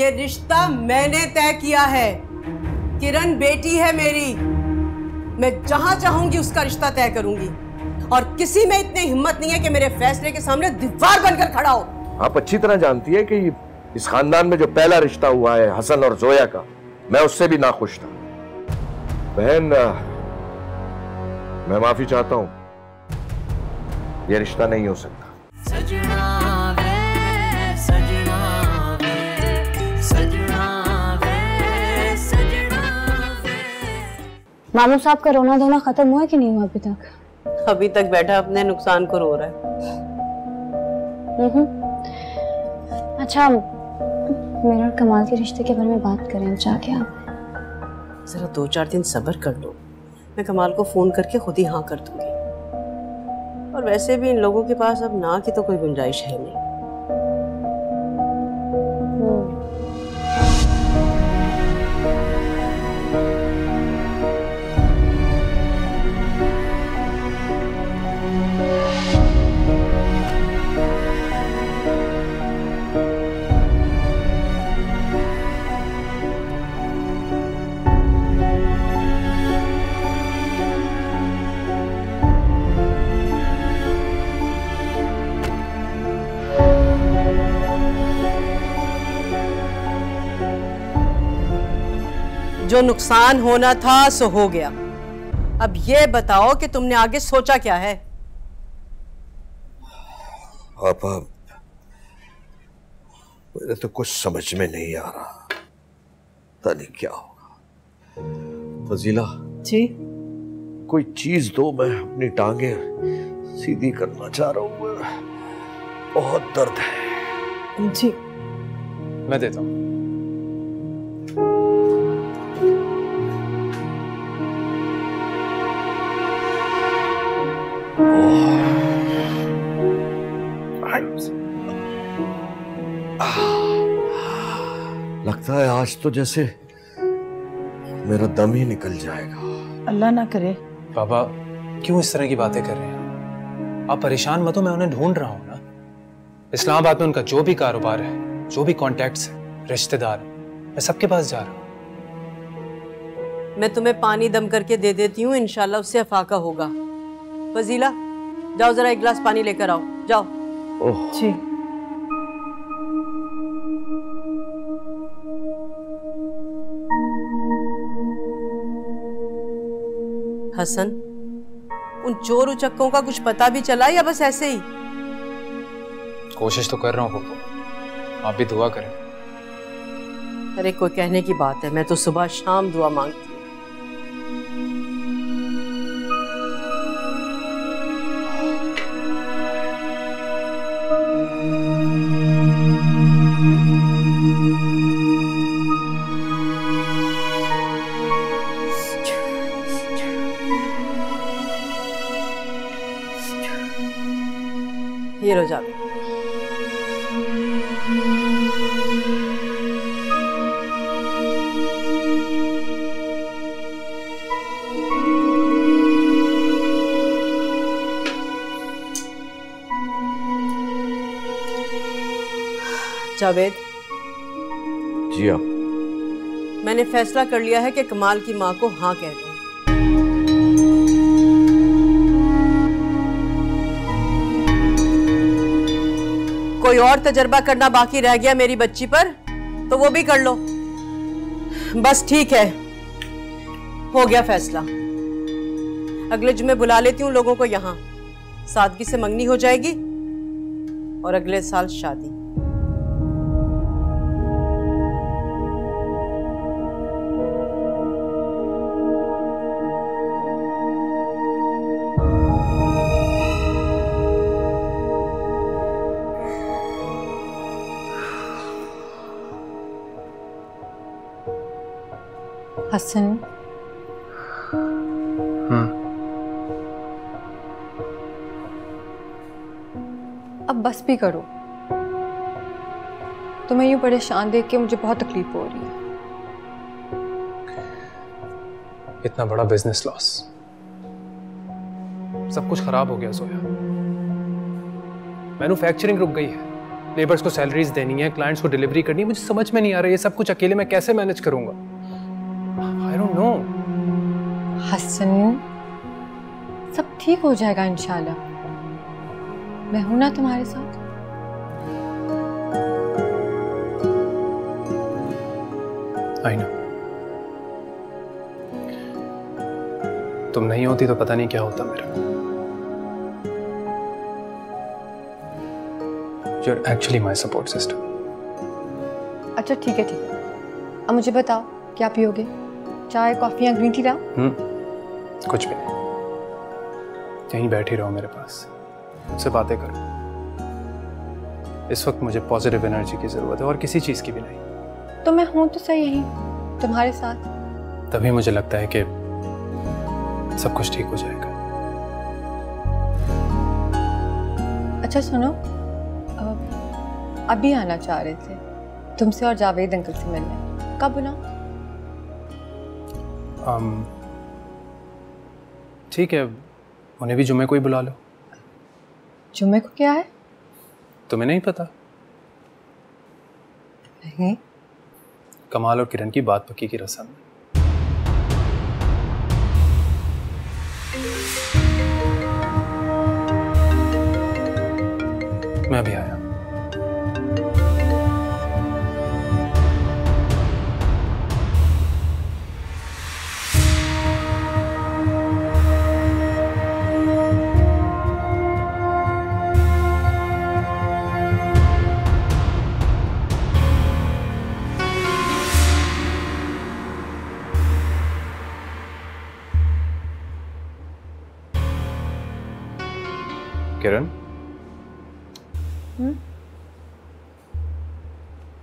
ये रिश्ता मैंने तय किया है। किरण बेटी है मेरी, मैं जहां चाहूंगी उसका रिश्ता तय करूंगी और किसी में इतनी हिम्मत नहीं है कि मेरे फैसले के सामने दीवार बनकर खड़ा हो। आप अच्छी तरह जानती है कि इस खानदान में जो पहला रिश्ता हुआ है हसन और जोया का, मैं उससे भी नाखुश था। बहन, मैं माफी चाहता हूं, यह रिश्ता नहीं हो सकता। मामू साहब का रोना धोना खत्म हुआ कि नहीं हुआ अभी तक? अभी तक बैठा अपने नुकसान को रो रहा है। अच्छा, मेरा और कमाल के रिश्ते के बारे में बात करें जाके आप। जरा 2-4 दिन सब्र कर लो, मैं कमाल को फोन करके खुद ही हाँ कर दूंगी। और वैसे भी इन लोगों के पास अब ना की तो कोई गुंजाइश है नहीं। जो नुकसान होना था सो हो गया। अब ये बताओ कि तुमने आगे सोचा क्या है? पापा, मेरे तो कुछ समझ में नहीं आ रहा, पता नहीं क्या होगा। फजीला जी, कोई चीज दो, मैं अपनी टांगे सीधी करना चाह रहा हूँ, बहुत दर्द है। जी मैं देता हूँ। लगता है आज तो जैसे मेरा दम ही निकल जाएगा। अल्लाह ना करे। पापा क्यों इस तरह की बातें कर रहे हैं? आप परेशान मत हो, मैं उन्हें ढूंढ रहा हूँ ना। इस्लामाबाद में उनका जो भी कारोबार है, जो भी कॉन्टैक्ट्स है, रिश्तेदार, मैं सबके पास जा रहा हूँ। मैं तुम्हें पानी दम करके दे देती हूँ, इंशाल्लाह उससे अफाका होगा। फजीला जाओ जरा एक गिलास पानी लेकर आओ, जाओ। ओह जी। हसन, उन चोर उचक्कों का कुछ पता भी चला या बस ऐसे ही? कोशिश तो कर रहा हूँ पप्पू, आप भी दुआ करें। अरे कोई कहने की बात है, मैं तो सुबह शाम दुआ मांगती हूँ। ये लो जाओ। जावेद जी आप। मैंने फैसला कर लिया है कि कमाल की माँ को हाँ कह दूं। कोई और तजर्बा करना बाकी रह गया मेरी बच्ची पर तो वो भी कर लो। बस ठीक है, हो गया फैसला। अगले जुम्मे बुला लेती हूँ लोगों को यहाँ, सादगी से मंगनी हो जाएगी और अगले साल शादी। हसन, अब बस भी करो। तुम्हें यूं परेशान देख के मुझे बहुत तकलीफ हो रही है। इतना बड़ा बिजनेस लॉस, सब कुछ खराब हो गया जोया। मैन्युफैक्चरिंग रुक गई है, लेबर्स को सैलरीज देनी है, क्लाइंट्स को डिलीवरी करनी है। मुझे समझ में नहीं आ रहा ये सब कुछ अकेले मैं कैसे मैनेज करूंगा। I don't know. हसन, सब ठीक हो जाएगा इंशाल्लाह। मैं हूं ना तुम्हारे साथ। I know. तुम नहीं होती तो पता नहीं क्या होता मेरा। You're actually my support system. अच्छा ठीक है ठीक है। अब मुझे बताओ क्या पियोगे? चाय, कॉफी या ग्रीन टी लाओ? कुछ भी नहीं। यहीं बैठी रहो मेरे पास, मुझसे बातें करो। इस वक्त मुझे पॉजिटिव एनर्जी की जरूरत है और किसी चीज की भी नहीं। तो मैं हूं तो सही यहीं तुम्हारे साथ। तभी मुझे लगता है कि सब कुछ ठीक हो जाएगा। अच्छा सुनो, अभी आना चाह रहे थे तुमसे और जावेद अंकल से मिलने। कब बुलाऊं? ठीक है, उन्हें भी जुम्मे को ही बुला लो। जुम्मे को क्या है? तुम्हें नहीं पता? नहीं। कमाल और किरण की बात पक्की की रस्म। मैं अभी आया। किरण,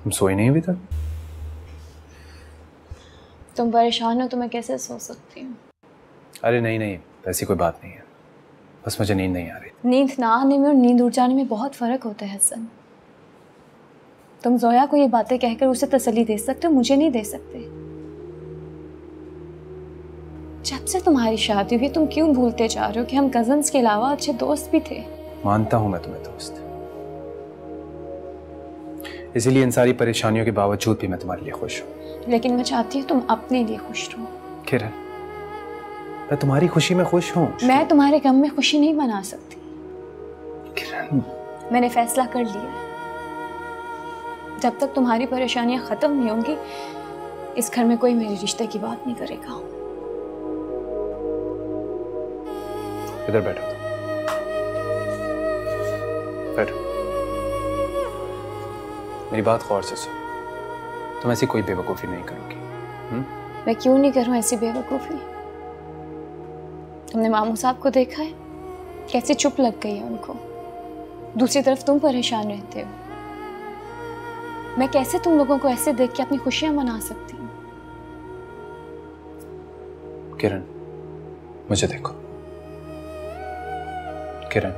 तुम सोई नहीं अभी तक? तुम परेशान हो तो मैं कैसे सो सकती हूँ? अरे नहीं नहीं, ऐसी कोई बात नहीं है, बस मुझे नींद नहीं आ रही। नींद ना आने में और नींद उड़ जाने में बहुत फर्क होता है हसन। तुम जोया को ये बातें कहकर उसे तसल्ली दे सकते हो, मुझे नहीं दे सकते। जब से तुम्हारी शादी हुई तुम क्यों भूलते जा रहे हो कि हम कजन्स के अलावा अच्छे दोस्त भी थे? मानता हूं मैं तुम्हें दोस्त, इसीलिए इन सारी परेशानियों के बावजूद भी मैं तुम्हारे लिए खुश हूं। लेकिन मैं चाहती हूँ तुम अपने लिए खुश रहो। किरण, मैं तुम्हारी खुशी में खुश हूं। मैं तुम्हारे गम में खुशी नहीं बना सकती। किरण, मैंने फैसला कर लिया, जब तक तुम्हारी परेशानियां खत्म नहीं होंगी इस घर में कोई मेरे रिश्ते की बात नहीं करेगा। इधर बैठो, बैठो। मेरी बात गौर से सुनो, तुम ऐसी कोई बेवकूफ़ी नहीं करोगी। मैं क्यों नहीं करूं ऐसी बेवकूफ़ी? तुमने मामू साहब को देखा है, कैसे चुप लग गई है उनको। दूसरी तरफ तुम परेशान रहते हो। मैं कैसे तुम लोगों को ऐसे देख के अपनी खुशियां मना सकती हूँ? किरण, मुझे देखो। किरण,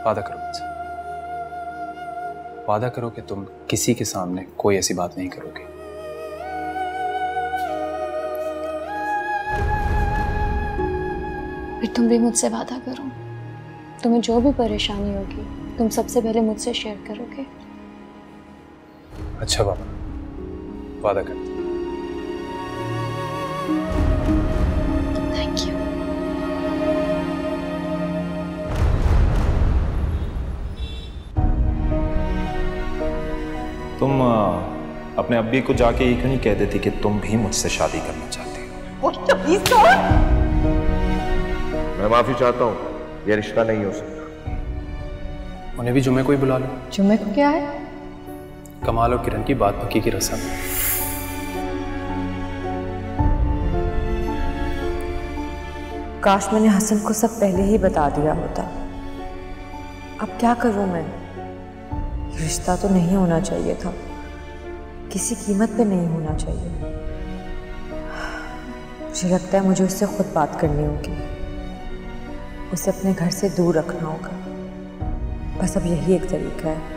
वादा करो मुझसे, वादा करो कि तुम किसी के सामने कोई ऐसी बात नहीं करोगे। फिर तुम भी मुझसे वादा करो, तुम्हें जो भी परेशानी होगी तुम सबसे पहले मुझसे शेयर करोगे। अच्छा बाबा, वादा करते। Thank you. तुम अपने अब्बी को जाके ये क्यों नहीं कह देती कि तुम भी मुझसे शादी करना चाहती हो? मैं माफी चाहता हूँ, ये रिश्ता नहीं हो सकता। उन्हें भी जुम्मे को ही बुला लो। जुम्मे को क्या है? कमाल और किरण की बात पक्की की रस्म। काश मैंने हसन को सब पहले ही बता दिया होता। अब क्या करूं मैं? रिश्ता तो नहीं होना चाहिए था, किसी कीमत पे नहीं होना चाहिए। मुझे लगता है मुझे उससे खुद बात करनी होगी, उसे अपने घर से दूर रखना होगा। बस अब यही एक तरीका है।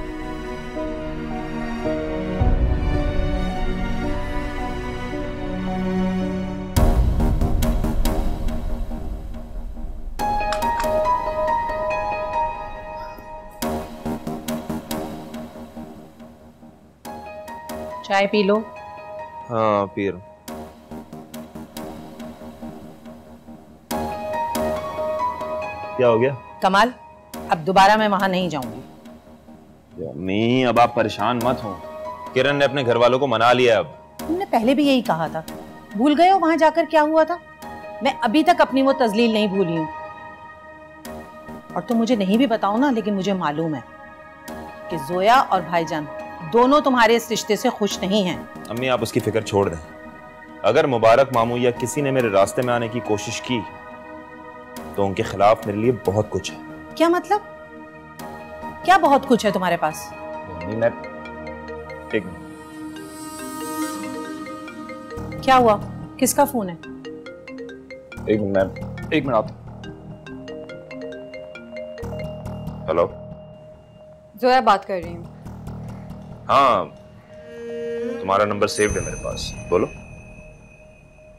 चाय पी लो। हाँ पी रहा हूं। क्या हो गया? कमाल, अब दोबारा मैं वहां नहीं जाऊंगी। अम्मी अब आप परेशान मत हो, किरण ने अपने घर वालों को मना लिया। अब तुमने पहले भी यही कहा था, भूल गए हो वहां जाकर क्या हुआ था? मैं अभी तक अपनी वो तजलील नहीं भूली हूं। और तुम मुझे नहीं भी बताओ ना, लेकिन मुझे मालूम है कि जोया और भाईजान दोनों तुम्हारे इस रिश्ते से खुश नहीं हैं। अम्मी आप उसकी फिक्र छोड़ दें। अगर मुबारक मामू या किसी ने मेरे रास्ते में आने की कोशिश की तो उनके खिलाफ मेरे लिए बहुत कुछ है। क्या मतलब? क्या बहुत कुछ है तुम्हारे पास? मैं एक मिनट। क्या हुआ? किसका फोन है? एक मिनट आप। हेलो, जोया बात कर रही हूँ। हाँ तुम्हारा नंबर सेव्ड है मेरे पास, बोलो।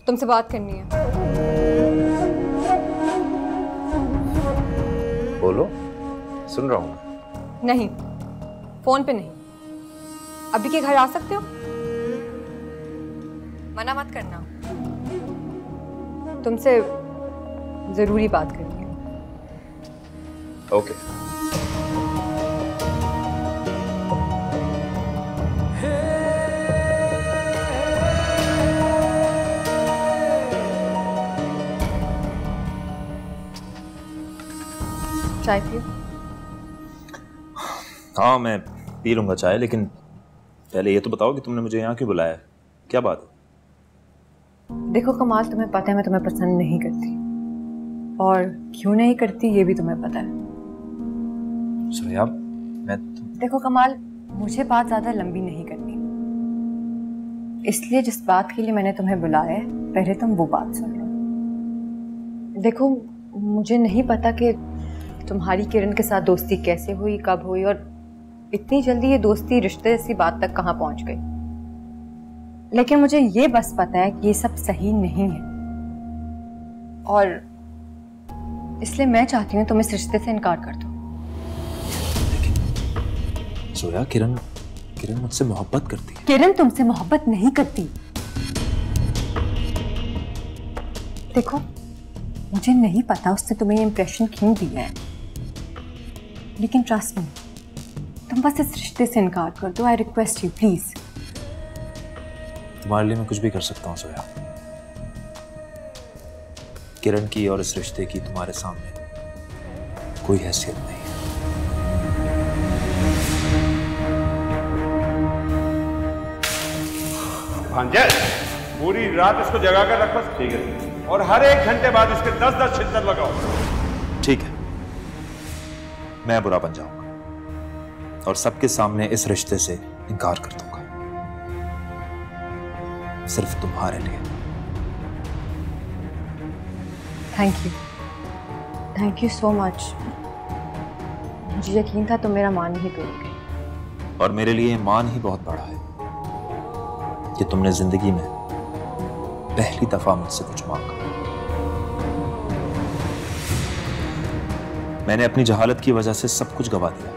तुमसे बात करनी है। बोलो, सुन रहा हूँ। नहीं, फोन पे नहीं। अभी के घर आ सकते हो? मना मत करना, तुमसे जरूरी बात करनी है। ओके। चाय पियो। हाँ मैं पी लूंगा चाय, लेकिन पहले ये तो बताओ कि तुमने मुझे यहाँ क्यों बुलाया है? क्या बात है? देखो कमाल, तुम्हें पता है मैं तुम्हें पसंद नहीं करती, और क्यों नहीं करती ये भी तुम्हें पता है। सोया, देखो कमाल, मुझे बात ज्यादा लंबी नहीं करनी, इसलिए जिस बात के लिए मैंने तुम्हें बुलाया है पहले तुम वो बात सुन लो। देखो मुझे नहीं पता कि तुम्हारी किरण के साथ दोस्ती कैसे हुई, कब हुई, और इतनी जल्दी ये दोस्ती रिश्ते जैसी बात तक कहाँ पहुंच गई, लेकिन मुझे ये बस पता है कि ये सब सही नहीं है, और इसलिए मैं चाहती हूँ तुम इस रिश्ते से इनकार कर दो। लेकिन सोया, किरण मुझसे मोहब्बत करती है। किरण तुमसे मोहब्बत नहीं करती। देखो मुझे नहीं पता उसने तुम्हें ये इंप्रेशन क्यों दिया है, लेकिन ट्रस्ट मी, तुम बस इस रिश्ते से इनकार कर दो। I request you please. तुम्हारे लिए मैं कुछ भी कर सकता हूँ सोया। किरण की और इस रिश्ते की तुम्हारे सामने कोई हैसियत नहीं है। भांजे, पूरी रात इसको जगा कर रख बस। ठीक है। और हर 1 घंटे बाद इसके 10-10 छितर लगाओ। ठीक है, मैं बुरा बन जाऊंगा और सबके सामने इस रिश्ते से इनकार कर दूंगा, सिर्फ तुम्हारे लिए। Thank you so much. मुझे यकीन था तुम मेरा मान ही करोगे, और मेरे लिए मान ही बहुत बड़ा है कि तुमने जिंदगी में पहली दफा मुझसे कुछ मांगा। मैंने अपनी जहालत की वजह से सब कुछ गवा दिया,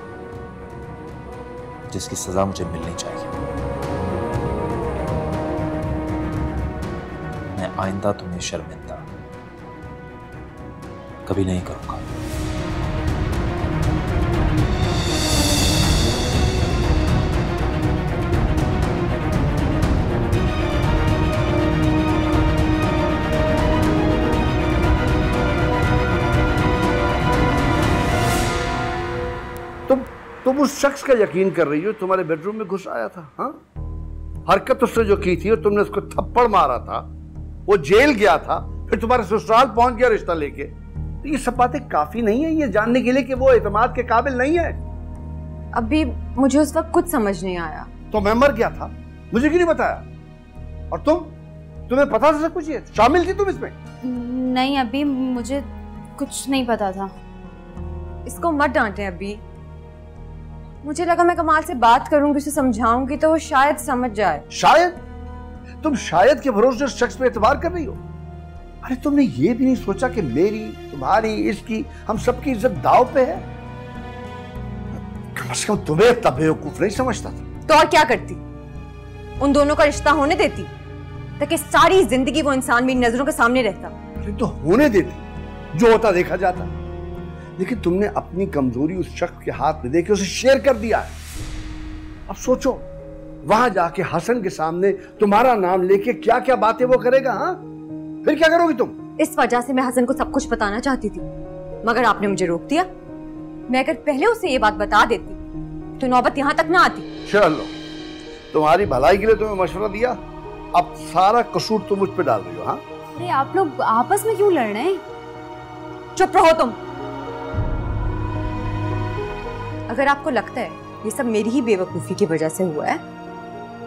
जिसकी सजा मुझे मिलनी चाहिए। मैं आइंदा तुम्हें शर्मिंदा कभी नहीं करूंगा। तुम उस शख्स का यकीन कर रही हो तुम्हारे बेडरूम में घुस आया था? हाँ, हरकत उसने जो की थी और तुमने उसको थप्पड़ मारा था, वो जेल गया था, फिर तुम्हारे ससुराल पहुंच गया रिश्ता लेके। तो ये सब बातें काफी नहीं है ये जानने के लिए कि वो एतमाद के काबिल नहीं है। अभी मुझे उस वक्त कुछ समझ नहीं आया। तो मैं मर गया था, मुझे क्यों नहीं बताया? और तुम्हें पता था सब कुछ? ये शामिल थी तुम इसमें? नहीं अभी मुझे कुछ नहीं पता था। इसको मत डांटे अभी। मुझे लगा मैं कमाल से बात करूंगी, उसे समझाऊंगी तो वो शायद समझ जाए। शायद? तुम शायद के भरोसे उस शख्स पे एतबार कर रही हो? अरे तुमने ये भी नहीं सोचा कि मेरी, तुम्हारी, इसकी, हम सबकी इज्जत दाव पे है? कम से कम तुम्हें तब बेवकूफ नहीं समझता था। तो और क्या करती? उन दोनों का रिश्ता होने देती ताकि सारी जिंदगी वो इंसान मेरी नजरों के सामने रहता। तो होने देती, जो होता देखा जाता। लेकिन तुमने अपनी कमजोरी उस शख्स के हाथ में देके उसे शेयर कर दिया है। अब सोचो, वहां जाके हसन के सामने तुम्हारा नाम लेके क्या क्या बातें वो करेगा। हाँ, फिर क्या करोगी तुम? इस वजह से मैं हसन को सब कुछ बताना चाहती थी, मगर आपने मुझे रोक दिया। मैं अगर पहले उसे ये बात बता देती तो नौबत यहाँ तक ना आती। चलो, तुम्हारी भलाई के लिए तुम्हें मशवरा दिया, अब सारा कसूर तुम मुझ पे डाल रही हो। हाँ, अरे आप लोग आपस में क्यों लड़ रहे हैं? चुप रहो तुम। अगर आपको लगता है ये सब मेरी ही बेवकूफी की वजह से हुआ है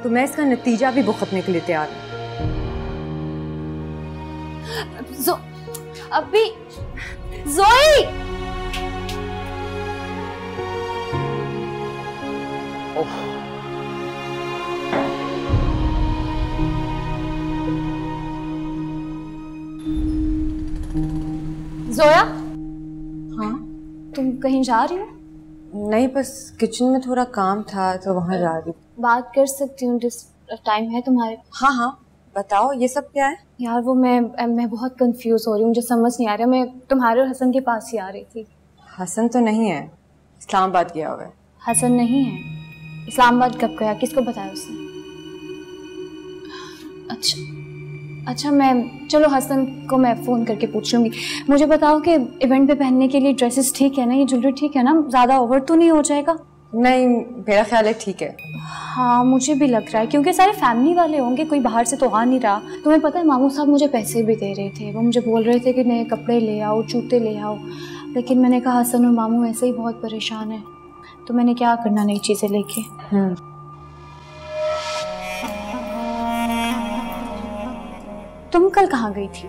तो मैं इसका नतीजा भी भुगतने के लिए तैयार हूं। अभी ज़ोई! जोया, हाँ, तुम कहीं जा रही हो? नहीं, बस किचन में थोड़ा काम था तो वहां जा रही। बात कर सकती हूँ? टाइम है तुम्हारे? हाँ हाँ, बताओ, ये सब क्या है? यार वो मैं बहुत कंफ्यूज हो रही हूँ, मुझे समझ नहीं आ रहा। मैं तुम्हारे और हसन के पास ही आ रही थी। हसन तो नहीं है, इस्लामाबाद गया हुआ है। हसन नहीं है? इस्लामाबाद कब गया? किसको बताया उसने? अच्छा, चलो हसन को मैं फ़ोन करके पूछ लूँगी। मुझे बताओ कि इवेंट पे पहनने के लिए ड्रेसेस ठीक है ना? ये ज्वेलरी ठीक है ना? ज़्यादा ओवर तो नहीं हो जाएगा? नहीं, मेरा ख्याल है ठीक है। हाँ, मुझे भी लग रहा है, क्योंकि सारे फैमिली वाले होंगे, कोई बाहर से तो आ नहीं रहा। तुम्हें पता है मामू साहब मुझे पैसे भी दे रहे थे। वो मुझे बोल रहे थे कि नए कपड़े ले आओ, जूते ले आओ, लेकिन मैंने कहा हसन और मामू ऐसे ही बहुत परेशान है, तो मैंने क्या करना नई चीज़ें लेके। तुम कल कहाँ गई थी?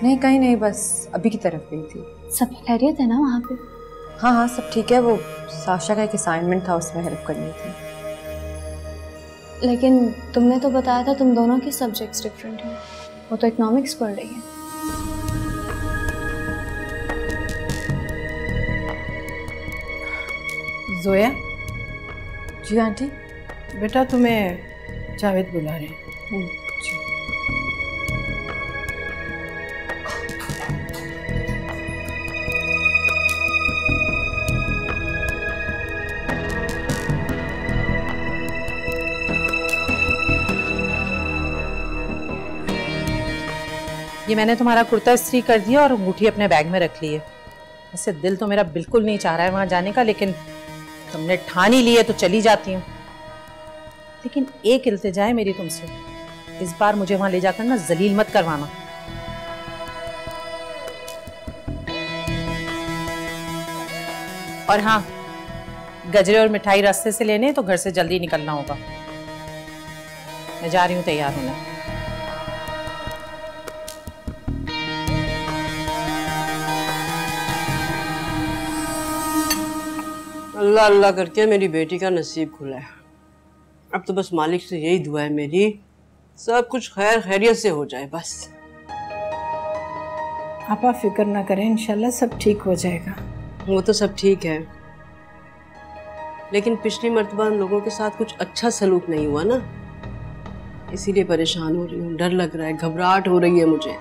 नहीं, कहीं नहीं, बस अभी की तरफ गई थी। सब खैरियत है ना वहाँ पे? हाँ हाँ, सब ठीक है। वो साशा का एक असाइनमेंट था, उसमें हेल्प करनी थी। लेकिन तुमने तो बताया था तुम दोनों के सब्जेक्ट्स डिफरेंट हैं। वो तो इकोनॉमिक्स पढ़ रही है। जोया। जी आंटी। बेटा, तुम्हें जावेद बुला रहे हैं। ये मैंने तुम्हारा कुर्ता इस्त्री कर दिया और अंगूठी अपने बैग में रख ली है। वैसे दिल तो मेरा बिल्कुल नहीं चाह रहा है वहां जाने का, लेकिन तुमने ठान ही ली है तो चली जाती हूँ। लेकिन एक इल्तिजा है मेरी तुमसे, इस बार मुझे वहां ले जाकर ना जलील मत करवाना। और हाँ, गजरे और मिठाई रास्ते से लेने तो घर से जल्दी निकलना होगा। मैं जा रही हूँ तैयार होना। अल्लाह अल्लाह करके मेरी बेटी का नसीब खुला है। अब तो बस मालिक से यही दुआ है मेरी, सब कुछ खैर खैरियत से हो जाए बस। आप फिक्र ना करें, इंशाल्लाह सब ठीक हो जाएगा। वो तो सब ठीक है, लेकिन पिछली मर्तबा उन लोगों के साथ कुछ अच्छा सलूक नहीं हुआ ना, इसीलिए परेशान हो रही हूँ। डर लग रहा है, घबराहट हो रही है मुझे।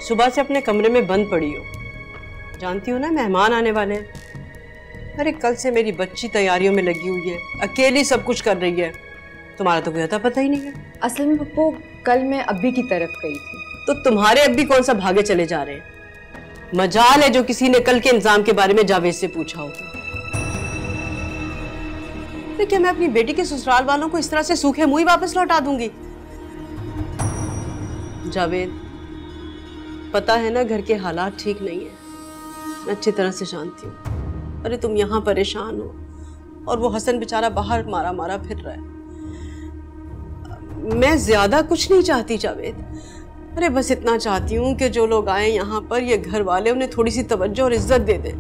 सुबह से अपने कमरे में बंद पड़ी हो, जानती हो ना मेहमान आने वाले हैं। अरे कल से मेरी बच्ची तैयारियों में लगी हुई है, अकेली सब कुछ कर रही है। तुम्हारा तो कोई अता पता ही नहीं है। असल में पप्पू, कल मैं अब्बी की तरफ गई थी। तो तुम्हारे अब्बी कौन सा भागे चले जा रहे हैं? मजाल है जो किसी ने कल के इंतजाम के बारे में जावेद से पूछा हो। तो क्या मैं अपनी बेटी के ससुराल वालों को इस तरह से सूखे मुंह ही वापस लौटा दूंगी? जावेद, पता है ना घर के हालात ठीक नहीं है, मैं अच्छी तरह से जानती हूँ। अरे तुम यहाँ परेशान हो और वो हसन बेचारा बाहर मारा मारा फिर रहा है। मैं ज्यादा कुछ नहीं चाहती जावेद, अरे बस इतना चाहती हूँ कि जो लोग आए यहाँ पर, ये घर वाले, उन्हें थोड़ी सी तवज्जो और इज्जत दे दें,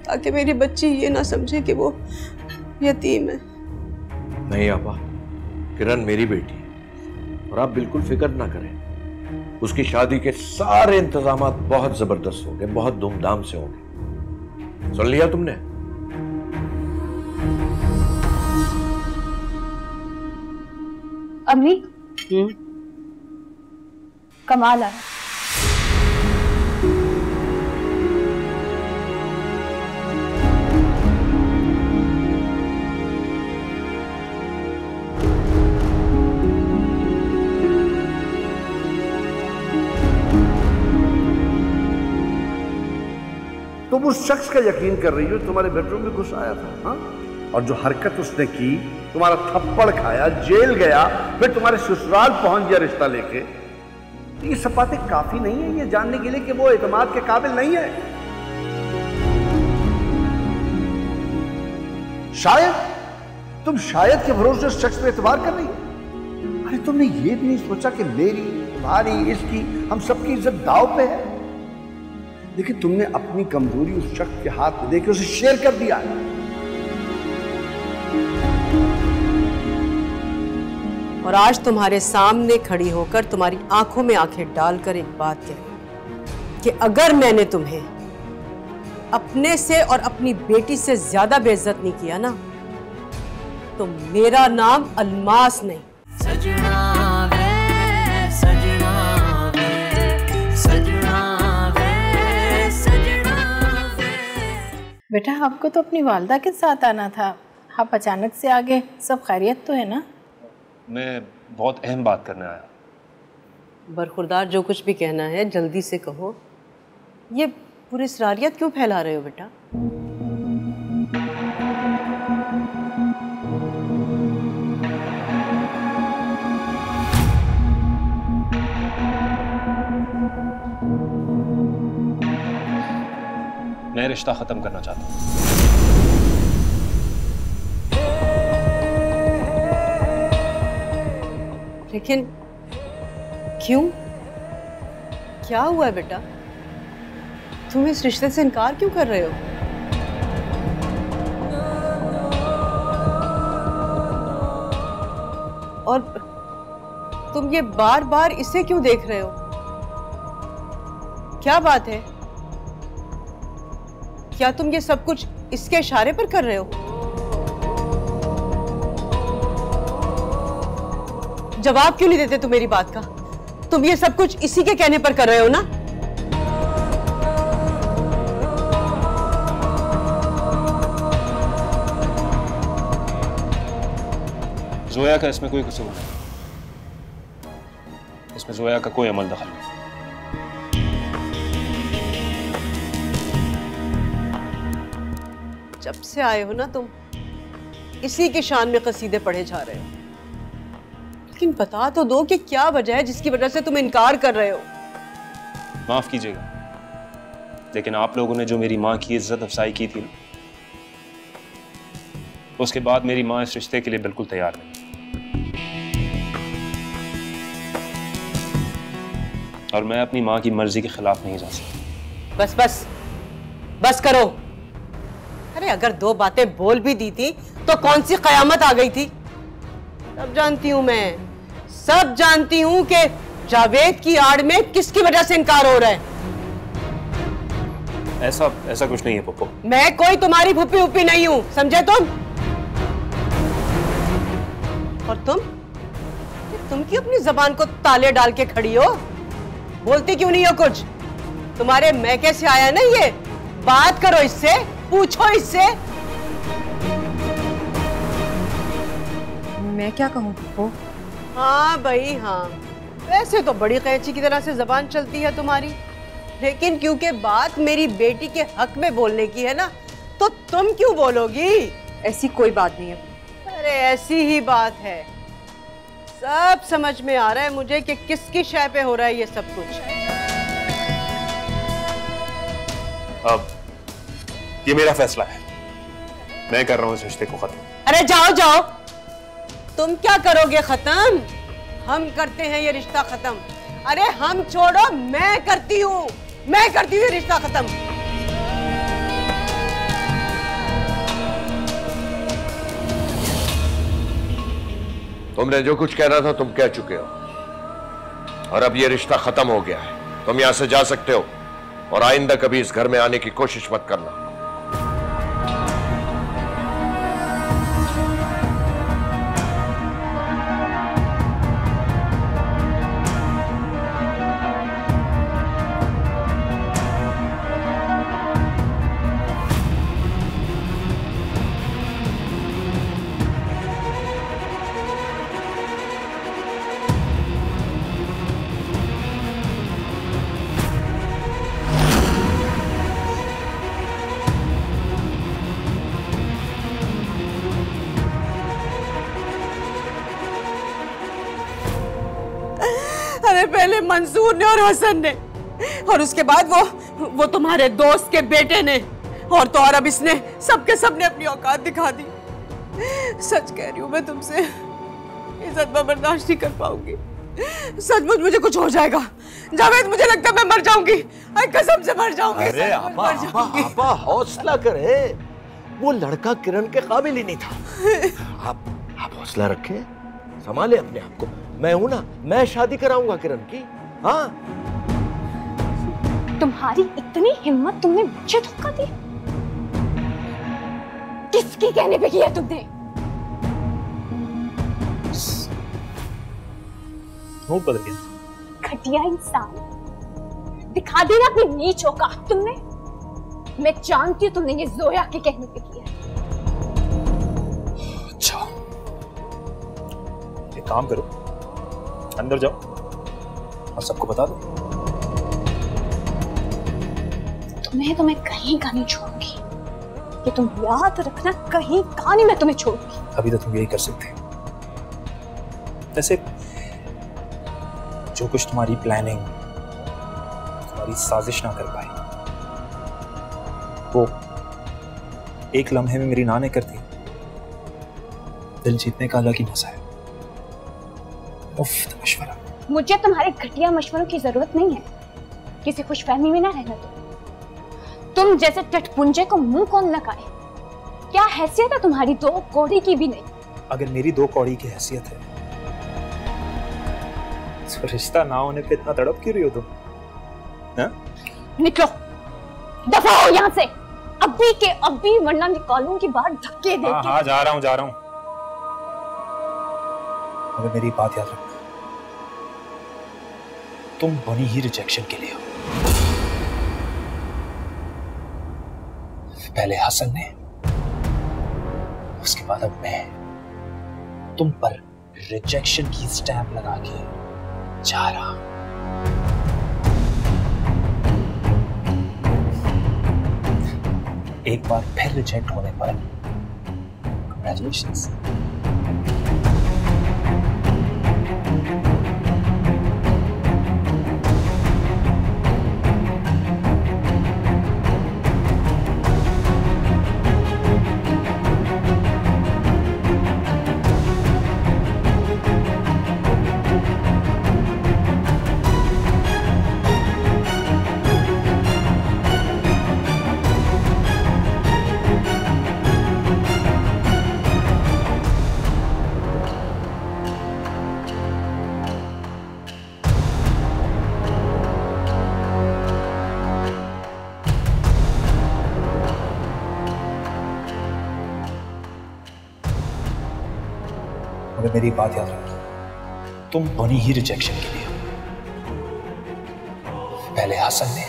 ताकि मेरी बच्ची ये ना समझे कि वो यतीम है। नहीं आपा, किरण मेरी बेटी है और आप बिल्कुल फिक्र ना करें। उसकी शादी के सारे इंतजाम बहुत जबरदस्त होंगे, बहुत धूमधाम से होंगे। सुन लिया तुमने? अम्मी कमाल आया। तुम उस शख्स का यकीन कर रही हो तुम्हारे बेडरूम में घुस आया था, हाँ? और जो हरकत उसने की, तुम्हारा थप्पड़ खाया, जेल गया, फिर तुम्हारे ससुराल पहुंच गया रिश्ता लेके। ये सब बातें काफी नहीं है ये जानने के लिए कि वो एतमाद के काबिल नहीं है। तुम शायद के भरोसे उस शख्स पे एतबार कर रही हो। अरे तुमने ये भी नहीं सोचा कि मेरी, तुम्हारी, इसकी, हम सबकी इज्जत दांव पे है। लेकिन तुमने अपनी कमजोरी उस शख्स के हाथ में देके उसे शेयर कर दिया है। और आज तुम्हारे सामने खड़ी होकर तुम्हारी आंखों में आंखें डालकर एक बात कही कि अगर मैंने तुम्हें अपने से और अपनी बेटी से ज्यादा बेइज्जत नहीं किया ना, तो मेरा नाम अलमास नहीं। सजना वे, सजना वे, सजना वे, सजना वे। बेटा आपको तो अपनी वालदा के साथ आना था, आप अचानक से आ गए। सब खैरियत तो है ना? मैं बहुत अहम बात करने आया। बरखुरदार, जो कुछ भी कहना है जल्दी से कहो। ये पूरी इसरारियत क्यों फैला रहे हो बेटा? मैं रिश्ता खत्म करना चाहता हूँ। लेकिन क्यों? क्या हुआ है बेटा? तुम इस रिश्ते से इनकार क्यों कर रहे हो? और तुम ये बार बार इसे क्यों देख रहे हो? क्या बात है? क्या तुम ये सब कुछ इसके इशारे पर कर रहे हो? जवाब क्यों नहीं देते तुम मेरी बात का? तुम ये सब कुछ इसी के कहने पर कर रहे हो ना? जोया का इसमें कोई कसूर नहीं। इसमें जोया का कोई अमल दखल नहीं। जब से आए हो ना तुम इसी की शान में कसीदे पढ़े जा रहे हो। लेकिन बता तो दो कि क्या वजह है जिसकी वजह से तुम इनकार कर रहे हो? माफ कीजिएगा, लेकिन आप लोगों ने जो मेरी माँ की इज्जत अफजाई की थी, उसके बाद मेरी माँ इस रिश्ते के लिए बिल्कुल तैयार नहीं। और मैं अपनी माँ की मर्जी के खिलाफ नहीं जा सकता। बस बस बस करो। अरे अगर दो बातें बोल भी दी थी तो कौन सी कयामत आ गई थी? सब जानती हूं मैं, सब जानती हूं कि जावेद की आड़ में किसकी वजह से इनकार हो रहा है। ऐसा कुछ नहीं है पप्पू। मैं कोई तुम्हारी फुप्पी उप्पी नहीं हूं, समझे तुम? और तुम क्यों अपनी जबान को ताले डाल के खड़ी हो? बोलती क्यों नहीं हो कुछ? तुम्हारे मैके से आया ना ये? बात करो इससे, पूछो इससे। मैं क्या कहूँ पप्पू? हाँ भाई हाँ, वैसे तो बड़ी कैंची की तरह से जबान चलती है तुम्हारी, लेकिन क्योंकि बात मेरी बेटी के हक में बोलने की है ना, तो तुम क्यों बोलोगी? ऐसी कोई बात नहीं है। अरे ऐसी ही बात है। सब समझ में आ रहा है मुझे कि किसकी शय पे हो रहा है ये सब कुछ। अब ये मेरा फैसला है, मैं कर रहा हूँ इस रिश्ते को खत्म। अरे जाओ जाओ, तुम क्या करोगे खत्म? हम करते हैं ये रिश्ता खत्म। अरे हम छोड़ो, मैं करती हूँ ये रिश्ता खत्म। तुमने जो कुछ कहना था तुम कह चुके हो। और अब ये रिश्ता खत्म हो गया है। तुम यहां से जा सकते हो और आइंदा कभी इस घर में आने की कोशिश मत करना। अरे पहले मंसूर ने और हसन ने, और उसके बाद वो तुम्हारे दोस्त के बेटे ने, और तो और अब इसने सबके सबने अपनी औकात दिखा दी। सच कह रही हूँ मैं तुमसे, इज्जत में बर्दाश्त नहीं कर पाऊंगी। सचमुच मुझे कुछ हो जाएगा जावेद, मुझे लगता है मैं मर जाऊंगी, कसम से मर जाऊंगी। अरे आपा हौसला करे, वो लड़का किरण के काबिल ही नहीं था। आप हौसला रखें, संभाले अपने आप को। मैं हूं ना, मैं शादी कराऊंगा किरण की। हाँ, तुम्हारी इतनी हिम्मत, तुमने मुझे धोखा दिया? किसकी कहने पे किया तुमने? मूड बदल गया। घटिया इंसान, दिखा दी ना अपनी नीच औकात तुमने। मैं जानती हूँ तुमने ये जोया के कहने पे किया। अच्छा, एक काम करो, अंदर जाओ और सबको बता दो। तुम्हें तो मैं कहीं का नहीं छोड़ूंगी, ये तुम याद रखना, कहीं का नहीं मैं तुम्हें छोड़ूंगी। अभी तो तुम यही कर सकते हो। वैसे जो कुछ तुम्हारी प्लानिंग, तुम्हारी साजिश ना कर पाई, वो एक लम्हे में मेरी नां ने कर दी। दिल जीतने का अलग ही मजा है। मुफ्त मशवरा। मुझे तुम्हारे घटिया मशवरों की जरूरत नहीं है। किसी खुशफहमी में ना रहना तुम जैसे टटपुंजे को मुंह कौन लगाए? क्या हैसियत है तुम्हारी? 2 कौड़ी की भी नहीं। अगर मेरी 2 कौड़ी की हैसियत है तो रिश्ता ना होने पे इतना तड़प क्यों रही हो तुम? हा? निकलो, दफा हो यहाँ से अभी के अभी, वरना निकालूंगी बाहर धक्के देके। हाँ, जा रहा हूँ। मगर मेरी बात याद रखना, तुम बनी ही रिजेक्शन के लिए हो। पहले हसन ने, उसके बाद अब मैं तुम पर रिजेक्शन की स्टैंप लगा के जा रहा हूं। एक बार फिर रिजेक्ट होने पर कांग्रेचुलेशंस। मेरी बात याद रखना, तुम बनी ही रिजेक्शन के लिए। पहले हसन ने,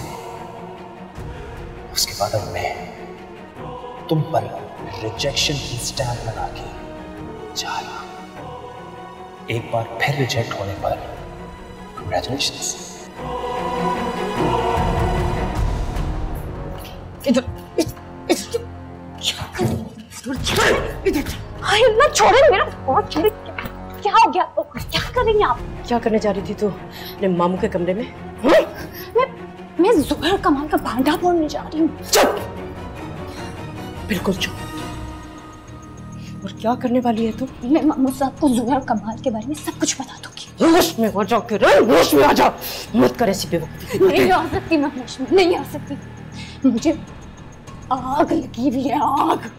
उसके बाद अब मैं तुम पर रिजेक्शन की स्टैंप लगा के जा रहा हूं। एक बार फिर रिजेक्ट होने पर कांग्रेचुलेशंस। इधर छोड़े मेरा फोन। क्या हो गया? क्या कर रही हैं आप? क्या करने जा रही थी तू अपने मामू के कमरे में? मैं ज़ुहैर कमाल का भांडा फोड़ने जा रही हूँ। चुप, बिल्कुल चुप। और क्या करने वाली है तू? मैं मामू साहब को ज़ुहैर कमाल के बारे में सब कुछ बता दूंगी। होश में आ जा, होश में आ जा। मत कर ऐसी बेवकूफी। नहीं आ सकती मैं होश में, नहीं आ सकती। मुझे आग लगी हुई है, आग।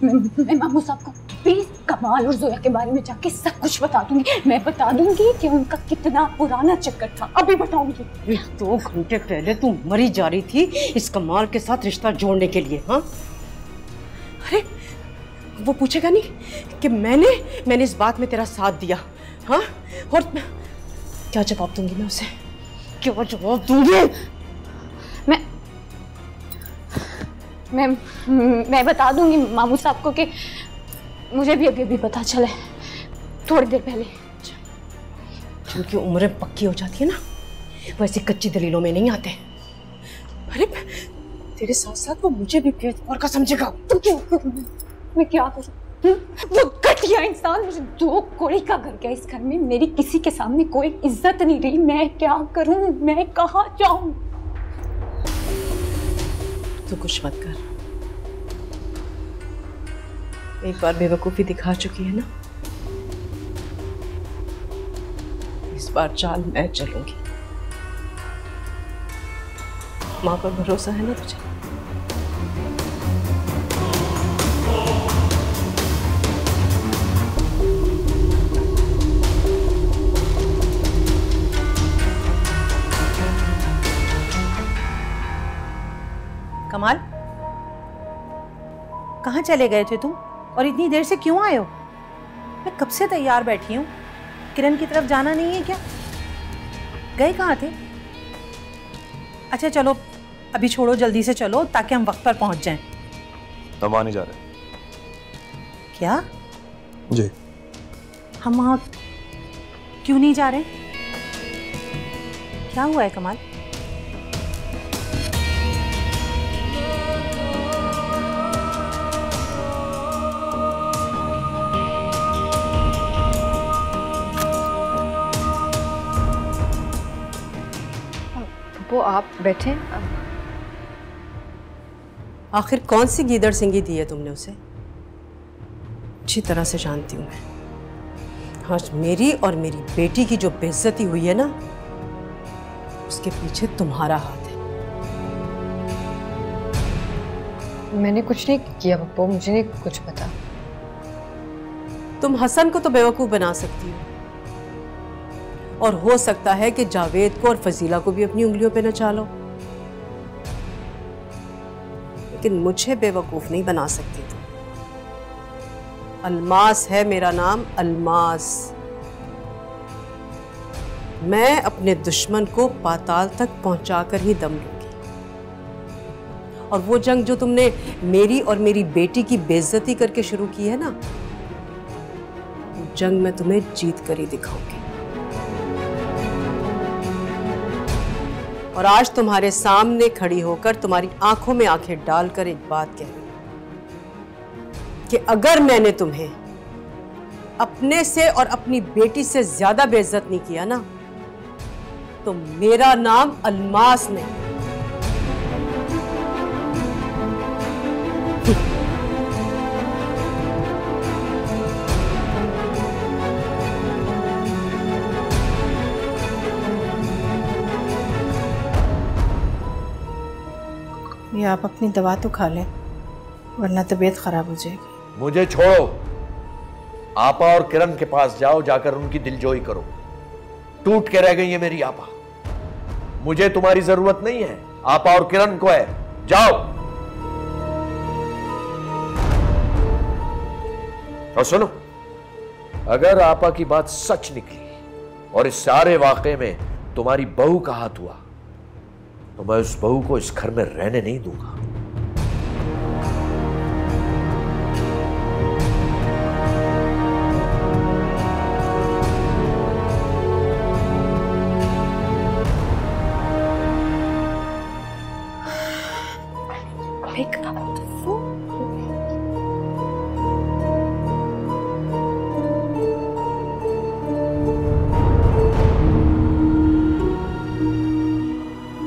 मैं मामू साहब को प्लीज कमाल और जोया के बारे में जाके सब कुछ बता दूंगी। मैं बता दूंगी कि उनका कितना पुराना चक्कर था, अभी बताऊंगी। 2 घंटे पहले तू मरी जा रही थी इस कमाल के साथ रिश्ता जोड़ने के लिए। हाँ, अरे वो पूछेगा नहीं कि मैंने इस बात में तेरा साथ दिया? हाँ, और क्या जवाब दूंगी मैं उसे? क्या जवाब दूंगी? मैं बता दूंगी मामू साहब को कि मुझे भी अभी पता चला है, थोड़ी देर पहले। जिनकी उम्रें पक्की हो जाती है ना, वैसे कच्ची दलीलों में नहीं आते। अरे तेरे साथ साथ वो मुझे भी बेवकूफ का समझेगा। तो क्या मैं क्या करूं? वो घटिया इंसान मुझे 2 कौड़ी का घर गया, इस घर में मेरी किसी के सामने कोई इज्जत नहीं रही। मैं क्या करूं? मैं कहाँ जाऊं? तू कुछ मत कर, एक बार बेवकूफी दिखा चुकी है ना, इस बार चाल मैं चलूंगी। माँ पर भरोसा है ना तुझे? कमाल, कहाँ चले गए थे तुम और इतनी देर से क्यों आए हो? मैं कब से तैयार बैठी हूँ। किरण की तरफ जाना नहीं है क्या? गए कहाँ थे? अच्छा चलो अभी छोड़ो, जल्दी से चलो ताकि हम वक्त पर पहुंच जाएं। हम वहाँ नहीं जा रहे। क्या? जी। हम वहाँ क्यों नहीं जा रहे? क्या हुआ है कमाल? वो आप बैठे। आखिर कौन सी गीदड़ सिंगी दी है तुमने उसे? अच्छी तरह से जानती हूं मैं। आज मेरी और मेरी बेटी की जो बेइज्जती हुई है ना, उसके पीछे तुम्हारा हाथ है। मैंने कुछ नहीं किया पप्पू, मुझे नहीं कुछ पता। तुम हसन को तो बेवकूफ बना सकती हो, और हो सकता है कि जावेद को और फजीला को भी अपनी उंगलियों पे नचा लो, लेकिन मुझे बेवकूफ नहीं बना सकती तुम। अलमास है मेरा नाम, अलमास। मैं अपने दुश्मन को पाताल तक पहुंचाकर ही दम लूंगी। और वो जंग जो तुमने मेरी और मेरी बेटी की बेइज्जती करके शुरू की है ना, वो जंग मैं तुम्हें जीत कर ही दिखाऊंगी। और आज तुम्हारे सामने खड़ी होकर तुम्हारी आंखों में आंखें डालकर एक बात कह रही हूं कि अगर मैंने तुम्हें अपने से और अपनी बेटी से ज्यादा बेइज्जत नहीं किया ना, तो मेरा नाम अलमास नहीं। ये आप अपनी दवा तो खा लें, वरना तबीयत खराब हो जाएगी। मुझे छोड़ो, आपा और किरण के पास जाओ, जाकर उनकी दिलजोई करो। टूट के रह गई है मेरी आपा। मुझे तुम्हारी जरूरत नहीं है, आपा और किरण को है। जाओ। और सुनो, अगर आपा की बात सच निकली और इस सारे वाकये में तुम्हारी बहू का हाथ हुआ, तो मैं उस बहू को इस घर में रहने नहीं दूंगा।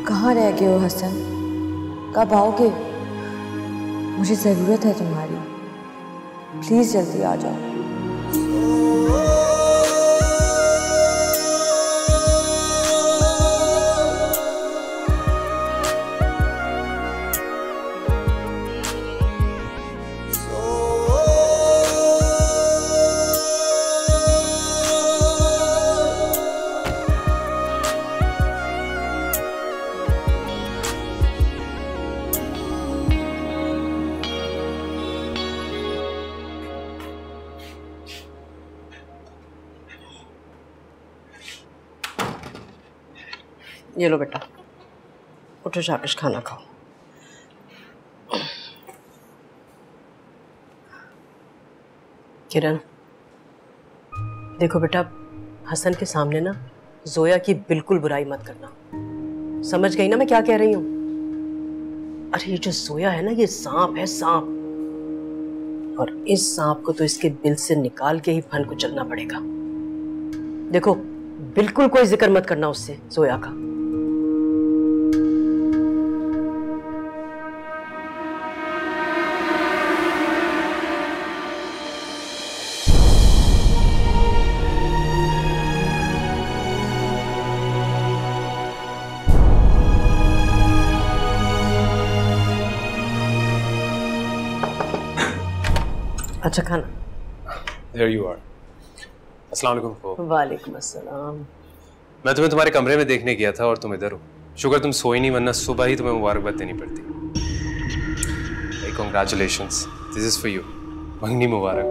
कहाँ रह गए हो हसन? कब आओगे? मुझे ज़रूरत है तुम्हारी, प्लीज़ जल्दी आ जाओ। ये लो बेटा, उठो शाबाश खाना खाओ। किरण देखो बेटा, हसन के सामने ना जोया की बिल्कुल बुराई मत करना, समझ गई ना मैं क्या कह रही हूँ? अरे ये जो जोया है ना, ये सांप है, सांप, और इस सांप को तो इसके बिल से निकाल के ही फन को चलना पड़ेगा। देखो बिल्कुल कोई जिक्र मत करना उससे जोया का। अच्छा खाना। There you are. अस्सलाम वालेकुम। वालेकुम अस्सलाम। मैं तुम्हें तुम्हारे कमरे में देखने गया था और तुम इधर हो। शुक्र तुम सोई नहीं, वरना सुबह ही तुम्हें मुबारकबाद देनी पड़ती। Congratulations. This is for you. मंगनी मुबारक।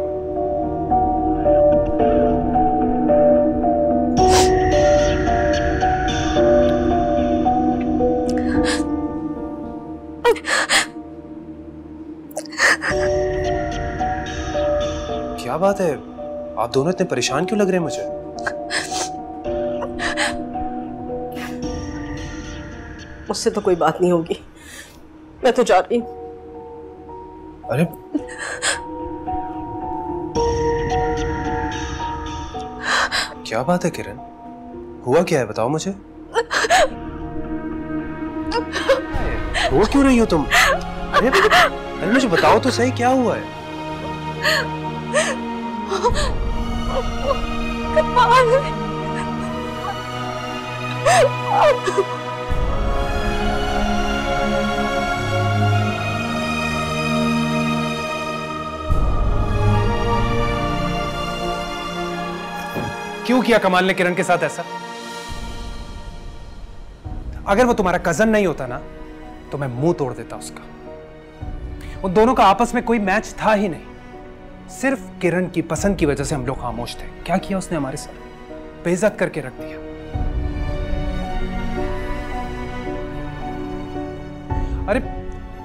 क्या बात है, आप दोनों इतने परेशान क्यों लग रहे हैं मुझे? मुझसे तो कोई बात नहीं होगी, मैं तो जा रही हूँ। अरे क्या बात है किरण, हुआ क्या है बताओ मुझे। रो क्यों रही हो तुम? अरे मुझे बताओ तो सही, क्या हुआ है? क्यों किया कमाल ने किरण के साथ ऐसा? अगर वो तुम्हारा कजन नहीं होता ना तो मैं मुंह तोड़ देता उसका। उन दोनों का आपस में कोई मैच था ही नहीं, सिर्फ किरण की पसंद की वजह से हम लोग खामोश थे। क्या किया उसने हमारे साथ? बेइज्जत करके रख दिया। अरे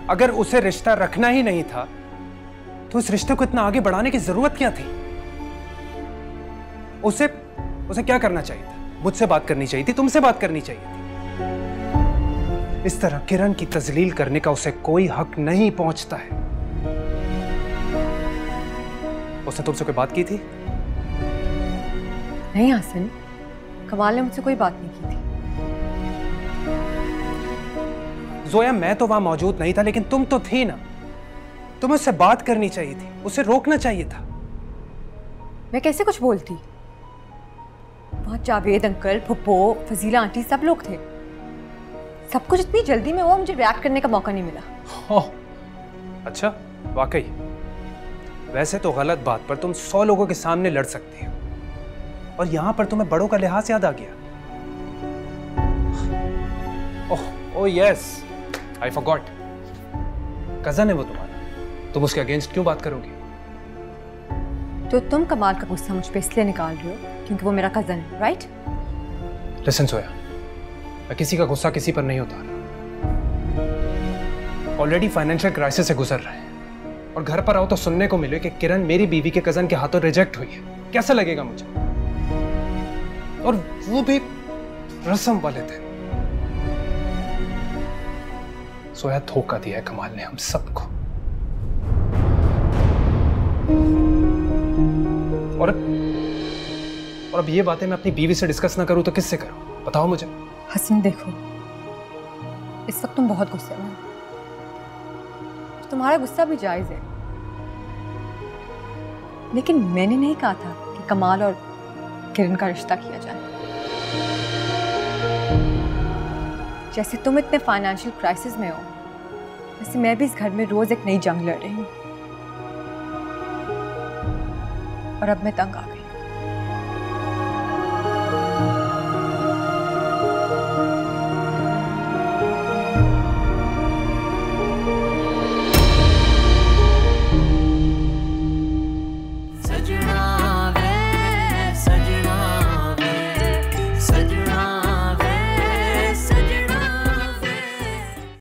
अगर उसे रिश्ता रखना ही नहीं था तो उस रिश्ते को इतना आगे बढ़ाने की जरूरत क्या थी? उसे क्या करना चाहिए था? मुझसे बात करनी चाहिए थी, तुमसे बात करनी चाहिए थी। इस तरह किरण की तजलील करने का उसे कोई हक नहीं पहुंचता है। उसने तुमसे कोई बात की थी? नहीं हसन, कमाल ने मुझसे कोई बात नहीं की थी। जोया मैं तो वहां मौजूद नहीं था, लेकिन तुम तो थी ना। तुम्हें उससे बात करनी चाहिए थी, उसे रोकना चाहिए था। मैं कैसे कुछ बोलती? वहां जावेद अंकल, फुप्पो, फजीला आंटी सब लोग थे। सब कुछ इतनी जल्दी में हुआ, मुझे रिएक्ट करने का मौका नहीं मिला। ओह अच्छा, वाकई वैसे तो गलत बात पर तुम 100 लोगों के सामने लड़ सकती हो, और यहां पर तुम्हें बड़ों का लिहाज याद आ गया। Oh yes, I forgot. Cousin है वो तुम्हारा, तुम उसके अगेंस्ट क्यों बात करोगी? तो तुम कमाल का गुस्सा मुझ पे इसलिए निकाल रहे हो क्योंकि वो मेरा कजन है, राइट? लिसन सोया, मैं किसी का गुस्सा किसी पर नहीं उतार। ऑलरेडी फाइनेंशियल क्राइसिस से गुजर रहे हैं, और घर पर आओ तो सुनने को मिले कि किरण मेरी बीवी के कजन के हाथों रिजेक्ट हुई है। कैसा लगेगा मुझे? और वो भी रस्म वाले थे। सोया धोखा दिया है कमाल ने हम सबको। और अब ये बातें मैं अपनी बीवी से डिस्कस ना करूं तो किससे करूं? बताओ मुझे। हसन देखो, इस वक्त तुम बहुत गुस्से में हो। तुम्हारा गुस्सा भी जायज है, लेकिन मैंने नहीं कहा था कि कमाल और किरण का रिश्ता किया जाए। जैसे तुम इतने फाइनेंशियल क्राइसिस में हो, वैसे मैं भी इस घर में रोज एक नई जंग लड़ रही हूँ, और अब मैं तंग आ गई।